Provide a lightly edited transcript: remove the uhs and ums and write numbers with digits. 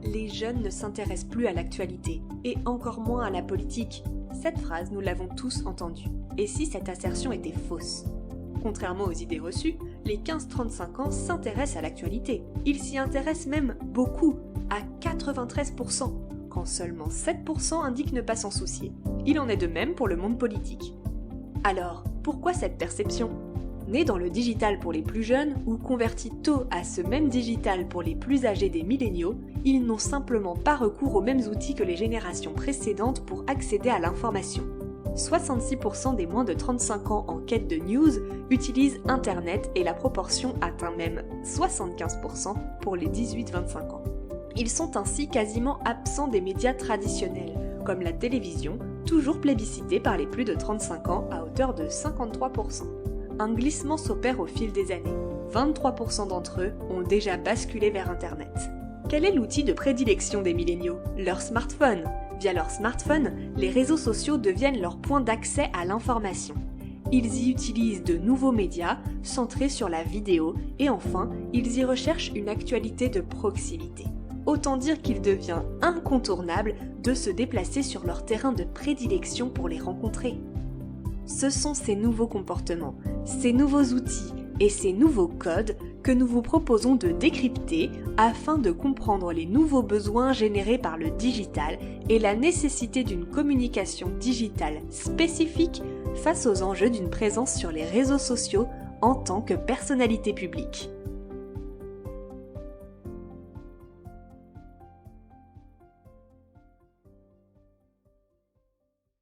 Les jeunes ne s'intéressent plus à l'actualité, et encore moins à la politique. Cette phrase, nous l'avons tous entendue. Et si cette assertion était fausse ? Contrairement aux idées reçues, les 15-35 ans s'intéressent à l'actualité. Ils s'y intéressent même beaucoup, à 93%, quand seulement 7% indiquent ne pas s'en soucier. Il en est de même pour le monde politique. Alors, pourquoi cette perception ? Nés dans le digital pour les plus jeunes ou convertis tôt à ce même digital pour les plus âgés des milléniaux, ils n'ont simplement pas recours aux mêmes outils que les générations précédentes pour accéder à l'information. 66% des moins de 35 ans en quête de news utilisent Internet et la proportion atteint même 75% pour les 18-25 ans. Ils sont ainsi quasiment absents des médias traditionnels, comme la télévision, toujours plébiscitée par les plus de 35 ans à hauteur de 53%. Un glissement s'opère au fil des années. 23% d'entre eux ont déjà basculé vers Internet. Quel est l'outil de prédilection des milléniaux ? Leur smartphone. Via leur smartphone, les réseaux sociaux deviennent leur point d'accès à l'information. Ils y utilisent de nouveaux médias centrés sur la vidéo et enfin, ils y recherchent une actualité de proximité. Autant dire qu'il devient incontournable de se déplacer sur leur terrain de prédilection pour les rencontrer. Ce sont ces nouveaux comportements, ces nouveaux outils et ces nouveaux codes que nous vous proposons de décrypter afin de comprendre les nouveaux besoins générés par le digital et la nécessité d'une communication digitale spécifique face aux enjeux d'une présence sur les réseaux sociaux en tant que personnalité publique.